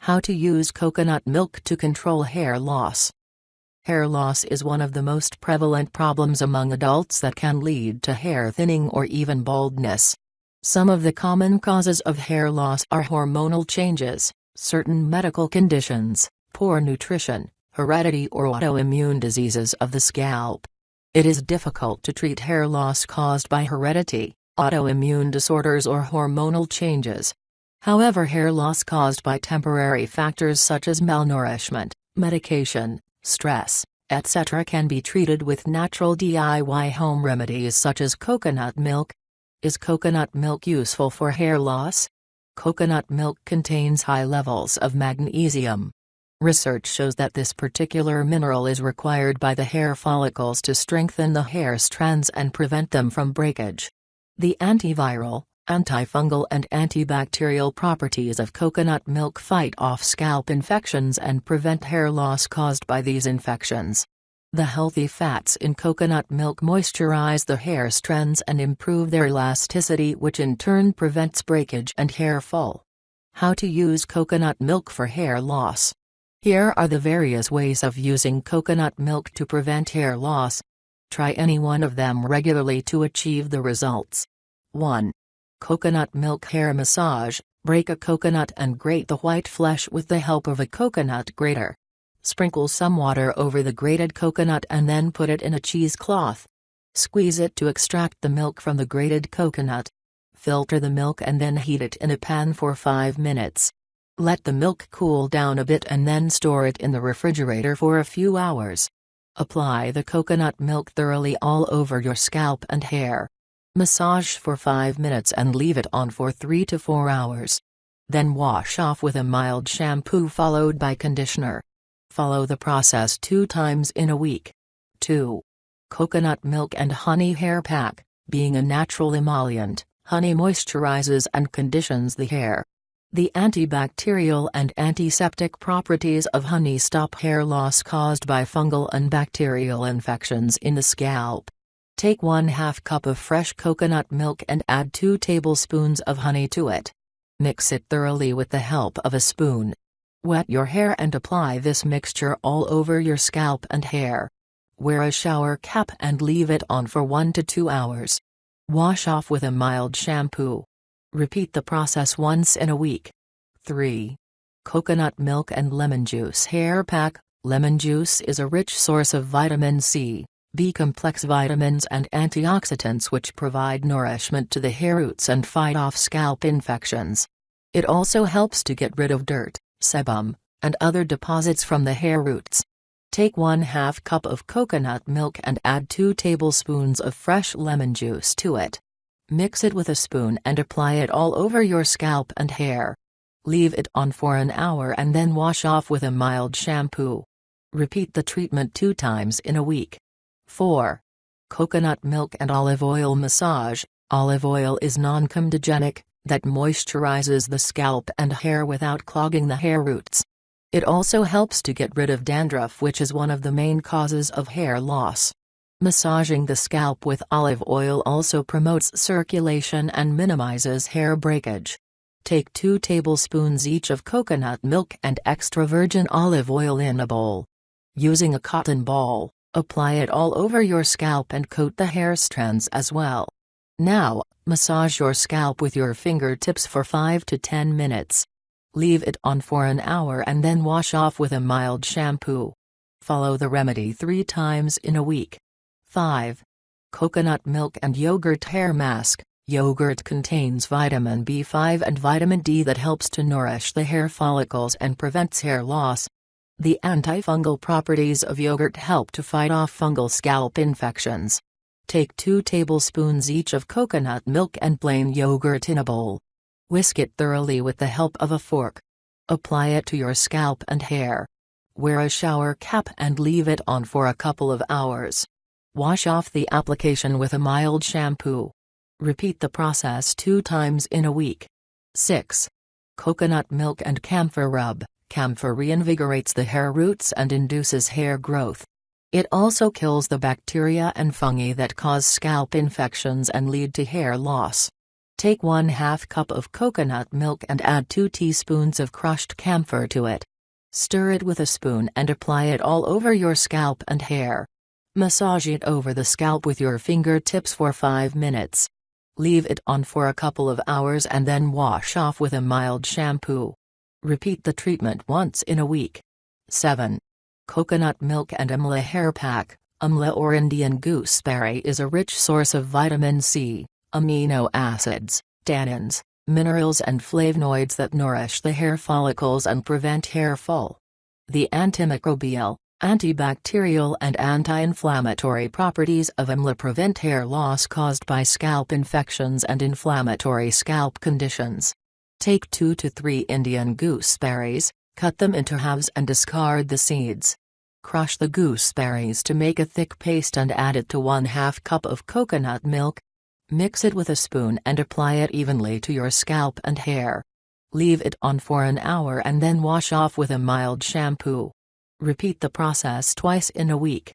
How to use coconut milk to control hair loss. Hair loss is one of the most prevalent problems among adults that can lead to hair thinning or even baldness. Some of the common causes of hair loss are hormonal changes, certain medical conditions, poor nutrition, heredity or autoimmune diseases of the scalp. It is difficult to treat hair loss caused by heredity, autoimmune disorders or hormonal changes. However, hair loss caused by temporary factors such as malnourishment, medication, stress, etc. can be treated with natural DIY home remedies such as coconut milk. Is coconut milk useful for hair loss? Coconut milk contains high levels of magnesium. Research shows that this particular mineral is required by the hair follicles to strengthen the hair strands and prevent them from breakage. The antiviral, antifungal and antibacterial properties of coconut milk fight off scalp infections and prevent hair loss caused by these infections. The healthy fats in coconut milk moisturize the hair strands and improve their elasticity, which in turn prevents breakage and hair fall. How to use coconut milk for hair loss. Here are the various ways of using coconut milk to prevent hair loss. Try any one of them regularly to achieve the results. 1. Coconut milk hair massage. Break a coconut and grate the white flesh with the help of a coconut grater. Sprinkle some water over the grated coconut and then put it in a cheesecloth. Squeeze it to extract the milk from the grated coconut. Filter the milk and then heat it in a pan for 5 minutes. Let the milk cool down a bit and then store it in the refrigerator for a few hours. Apply the coconut milk thoroughly all over your scalp and hair. Massage for 5 minutes and leave it on for 3 to 4 hours. Then wash off with a mild shampoo followed by conditioner. Follow the process 2 times in a week. 2. Coconut milk and honey hair pack. Being a natural emollient, honey moisturizes and conditions the hair. The antibacterial and antiseptic properties of honey stop hair loss caused by fungal and bacterial infections in the scalp. Take 1/2 cup of fresh coconut milk and add 2 tablespoons of honey to it. Mix it thoroughly with the help of a spoon. Wet your hair and apply this mixture all over your scalp and hair. Wear a shower cap and leave it on for 1 to 2 hours. Wash off with a mild shampoo. Repeat the process once in a week. 3. Coconut milk and lemon juice hair pack. Lemon juice is a rich source of vitamin C, B-complex vitamins and antioxidants which provide nourishment to the hair roots and fight off scalp infections. It also helps to get rid of dirt, sebum, and other deposits from the hair roots. Take 1/2 cup of coconut milk and add 2 tablespoons of fresh lemon juice to it. Mix it with a spoon and apply it all over your scalp and hair. Leave it on for an hour and then wash off with a mild shampoo. Repeat the treatment 2 times in a week. 4. Coconut milk and olive oil massage. Olive oil is non-comedogenic, that moisturizes the scalp and hair without clogging the hair roots. It also helps to get rid of dandruff, which is one of the main causes of hair loss. Massaging the scalp with olive oil also promotes circulation and minimizes hair breakage. Take 2 tablespoons each of coconut milk and extra virgin olive oil in a bowl. Using a cotton ball, apply it all over your scalp and coat the hair strands as well. Now, massage your scalp with your fingertips for 5 to 10 minutes. Leave it on for an hour and then wash off with a mild shampoo. Follow the remedy 3 times in a week. 5. Coconut milk and yogurt hair mask. Yogurt contains vitamin B5 and vitamin D that helps to nourish the hair follicles and prevents hair loss. The antifungal properties of yogurt help to fight off fungal scalp infections. Take 2 tablespoons each of coconut milk and plain yogurt in a bowl. Whisk it thoroughly with the help of a fork. Apply it to your scalp and hair. Wear a shower cap and leave it on for a couple of hours. Wash off the application with a mild shampoo. Repeat the process 2 times in a week. 6. Coconut milk and camphor rub. Camphor reinvigorates the hair roots and induces hair growth. It also kills the bacteria and fungi that cause scalp infections and lead to hair loss. Take 1/2 cup of coconut milk and add 2 teaspoons of crushed camphor to it. Stir it with a spoon and apply it all over your scalp and hair. Massage it over the scalp with your fingertips for 5 minutes. Leave it on for a couple of hours and then wash off with a mild shampoo. Repeat the treatment once in a week. 7. Coconut milk and amla hair pack. Amla or Indian gooseberry is a rich source of vitamin C, amino acids, tannins, minerals and flavonoids that nourish the hair follicles and prevent hair fall. The antimicrobial, antibacterial and anti-inflammatory properties of amla prevent hair loss caused by scalp infections and inflammatory scalp conditions. Take 2 to 3 Indian gooseberries, cut them into halves and discard the seeds. Crush the gooseberries to make a thick paste and add it to 1/2 cup of coconut milk. Mix it with a spoon and apply it evenly to your scalp and hair. Leave it on for an hour and then wash off with a mild shampoo. Repeat the process twice in a week.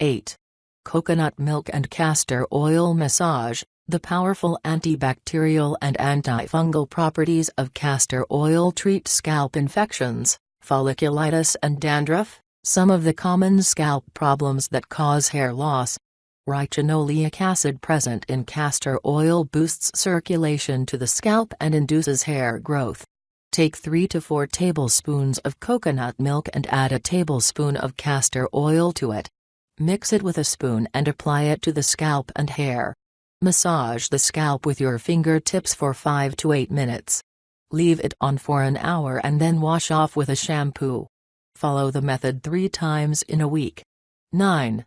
8. Coconut milk and castor oil massage. The powerful antibacterial and antifungal properties of castor oil treat scalp infections, folliculitis and dandruff, some of the common scalp problems that cause hair loss. Ricinoleic acid present in castor oil boosts circulation to the scalp and induces hair growth. Take 3 to 4 tablespoons of coconut milk and add a tablespoon of castor oil to it. Mix it with a spoon and apply it to the scalp and hair. Massage the scalp with your fingertips for 5 to 8 minutes. Leave it on for an hour and then wash off with a shampoo. Follow the method 3 times in a week. 9.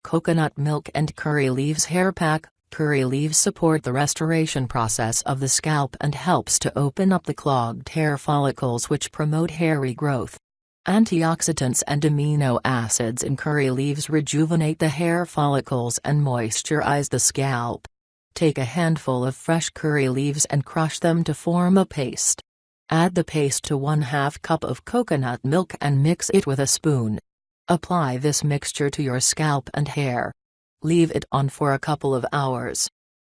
Coconut milk and curry leaves hair pack. Curry leaves support the restoration process of the scalp and helps to open up the clogged hair follicles which promote hair regrowth. Antioxidants and amino acids in curry leaves rejuvenate the hair follicles and moisturize the scalp. Take a handful of fresh curry leaves and crush them to form a paste. Add the paste to 1/2 cup of coconut milk and mix it with a spoon. Apply this mixture to your scalp and hair. Leave it on for a couple of hours.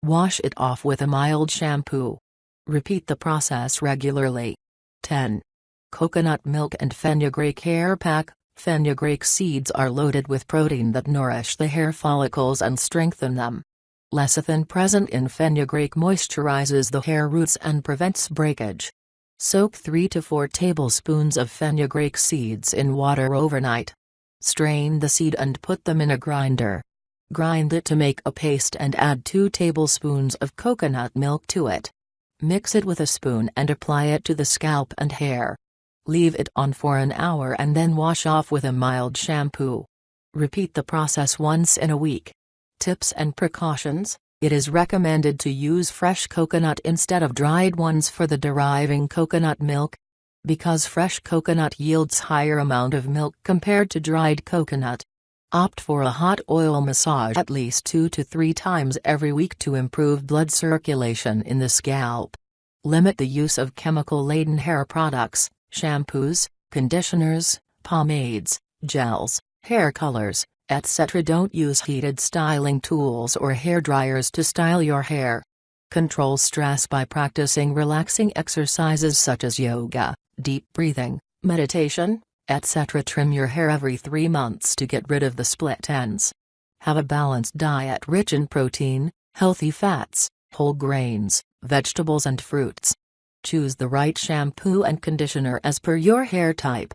Wash it off with a mild shampoo. Repeat the process regularly. 10. Coconut milk and fenugreek hair pack. Fenugreek seeds are loaded with protein that nourish the hair follicles and strengthen them. Lecithin present in fenugreek moisturizes the hair roots and prevents breakage. Soak 3 to 4 tablespoons of fenugreek seeds in water overnight. Strain the seed and put them in a grinder. Grind it to make a paste and add 2 tablespoons of coconut milk to it. Mix it with a spoon and apply it to the scalp and hair. Leave it on for an hour and then wash off with a mild shampoo. Repeat the process once in a week. Tips and precautions: it is recommended to use fresh coconut instead of dried ones for the deriving coconut milk. Because fresh coconut yields higher amount of milk compared to dried coconut. Opt for a hot oil massage at least 2 to 3 times every week to improve blood circulation in the scalp. Limit the use of chemical-laden hair products, shampoos, conditioners, pomades, gels, hair colors, etc. Don't use heated styling tools or hair dryers to style your hair. Control stress by practicing relaxing exercises such as yoga, deep breathing, meditation, etc. Trim your hair every 3 months to get rid of the split ends. Have a balanced diet rich in protein, healthy fats, whole grains, vegetables and fruits. Choose the right shampoo and conditioner as per your hair type.